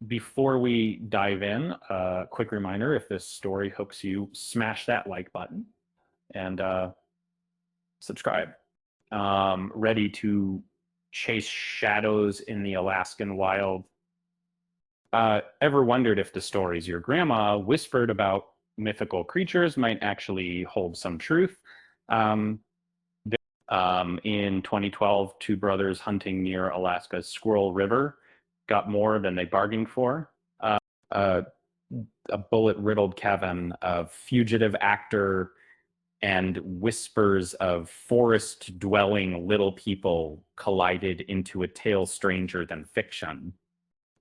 Before we dive in, a quick reminder, if this story hooks you, smash that like button and subscribe. Ready to chase shadows in the Alaskan wild. Ever wondered if the stories your grandma whispered about mythical creatures might actually hold some truth? Um, in 2012, two brothers hunting near Alaska's Squirrel River got more than they bargained for. Uh, a bullet-riddled cabin, a fugitive actor, and whispers of forest-dwelling little people collided into a tale stranger than fiction.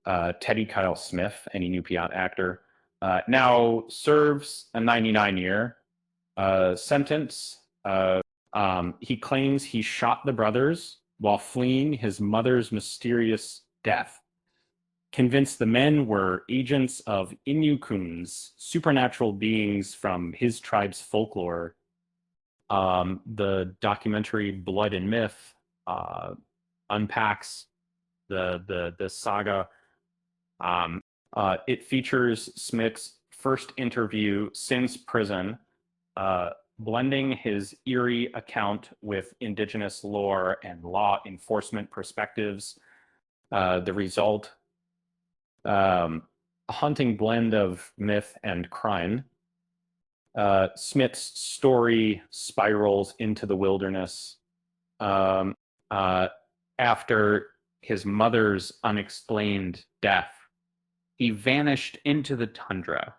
Teddy Kyle Smith, an Inupiat actor, now serves a 99-year sentence. He claims he shot the brothers while fleeing his mother's mysterious death, convinced the men were agents of Inukuns, supernatural beings from his tribe's folklore. The documentary Blood and Myth unpacks the saga. It features Smith's first interview since prison, blending his eerie account with indigenous lore and law enforcement perspectives. The result, a haunting blend of myth and crime. Smith's story spirals into the wilderness after his mother's unexplained death. He vanished into the tundra.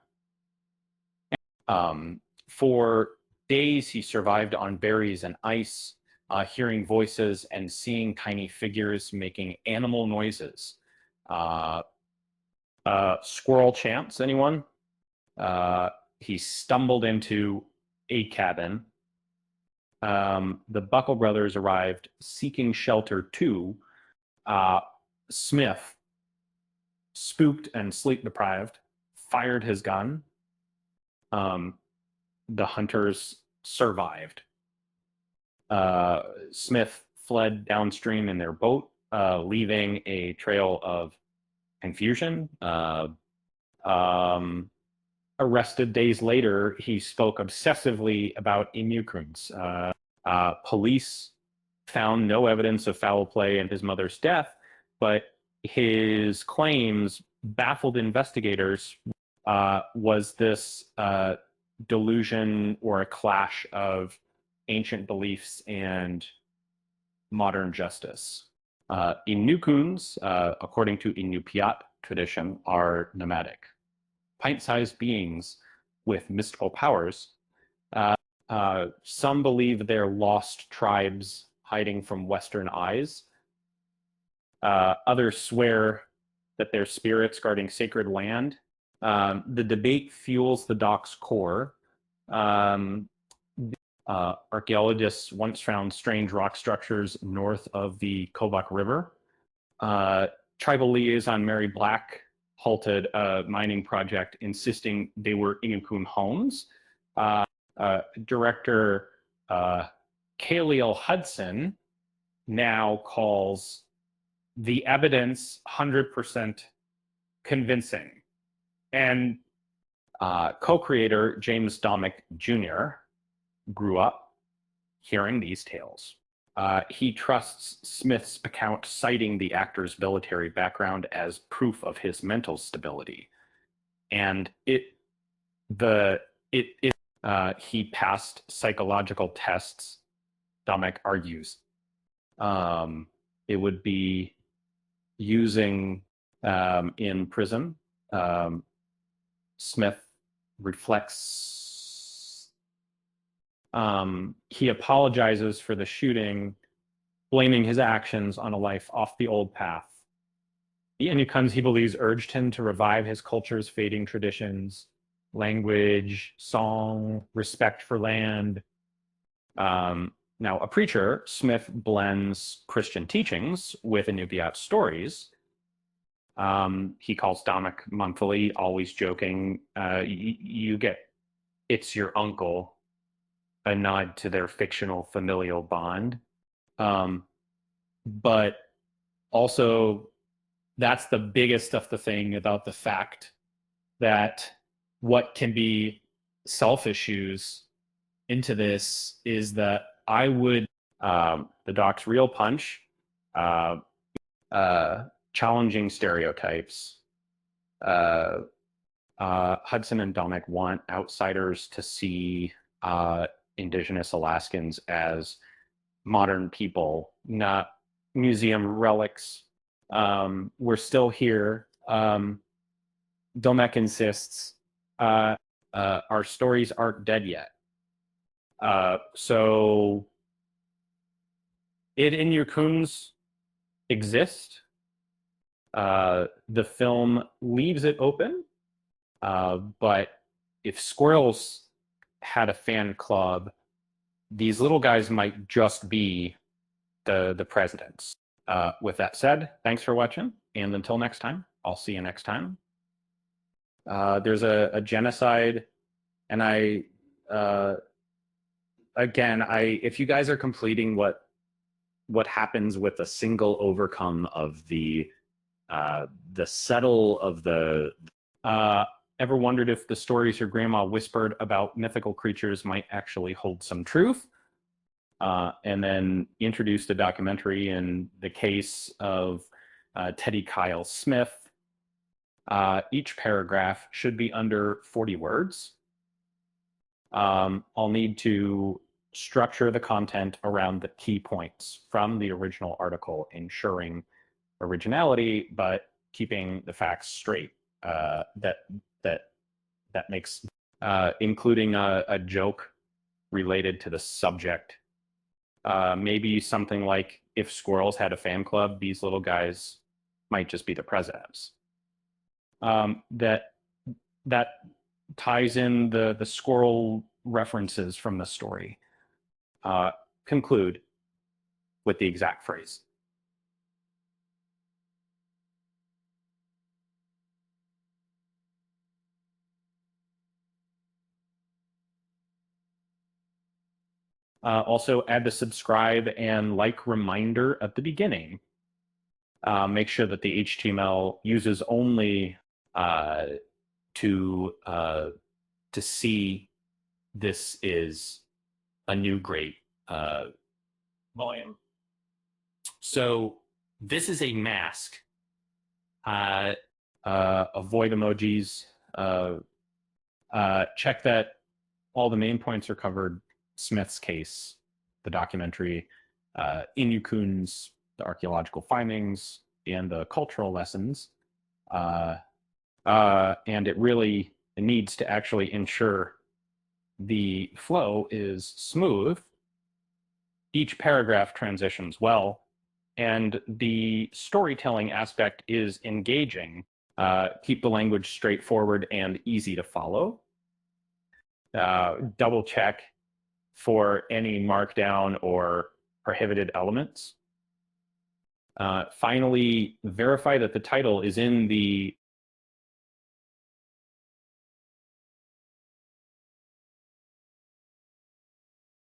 For days, he survived on berries and ice, hearing voices and seeing tiny figures making animal noises. Squirrel chants, anyone? He stumbled into a cabin. The Buckle brothers arrived seeking shelter too. Smith, spooked and sleep deprived, fired his gun. The hunters survived. Smith fled downstream in their boat, leaving a trail of confusion. Arrested days later, he spoke obsessively about Inukuns. Police found no evidence of foul play in his mother's death, but his claims baffled investigators. Was this delusion or a clash of ancient beliefs and modern justice? Inukuns, according to Inupiat tradition, are nomadic, pint-sized beings with mystical powers. Some believe they're lost tribes hiding from Western eyes. Others swear that they're spirits guarding sacred land. The debate fuels the doc's core. Archaeologists once found strange rock structures north of the Kobuk River. Tribal liaison Mary Black halted a mining project, insisting they were Inukun homes. Director Khalil Hudson now calls the evidence 100% convincing. And co-creator James Domick Jr. grew up hearing these tales. He trusts Smith's account, citing the actor's military background as proof of his mental stability. And he passed psychological tests, Domick argues. It would be using in prison. Smith reflects. He apologizes for the shooting, blaming his actions on a life off the old path. The Inukuns, he believes, urged him to revive his culture's fading traditions, language, song, respect for land. Now, a preacher, Smith blends Christian teachings with Inupiat stories. He calls Domick monthly, always joking. You get, it's your uncle, a nod to their fictional familial bond. But also that's the biggest of the thing about the fact that what can be self issues into this is that I would the doc's real punch, uh, challenging stereotypes. Uh, Hudson and Dominic want outsiders to see Indigenous Alaskans as modern people, not museum relics. We're still here. Domek insists our stories aren't dead yet. So it in Yurkuns exist. The film leaves it open, but if squirrels had a fan club, these little guys might just be the presidents. With that said, thanks for watching, and until next time, I'll see you next time. There's a genocide, and if you guys are completing what happens with a single overcome of the settle of the ever wondered if the stories your grandma whispered about mythical creatures might actually hold some truth? And then introduced a documentary in the case of Teddy Kyle Smith. Each paragraph should be under 40 words. I'll need to structure the content around the key points from the original article, ensuring originality, but keeping the facts straight. That makes including a joke related to the subject. Maybe something like, if squirrels had a fan club, these little guys might just be the presidents. That ties in the squirrel references from the story. Conclude with the exact phrase. Also add the subscribe and like reminder at the beginning. Make sure that the HTML uses only to see this is a new great volume. So this is a mask. Avoid emojis. Check that all the main points are covered. Smith's case, the documentary, Inukuns, the archaeological findings, and the cultural lessons. And it really needs to actually ensure the flow is smooth. Each paragraph transitions well, and the storytelling aspect is engaging. Keep the language straightforward and easy to follow. Double check for any markdown or prohibited elements. Finally, verify that the title is in the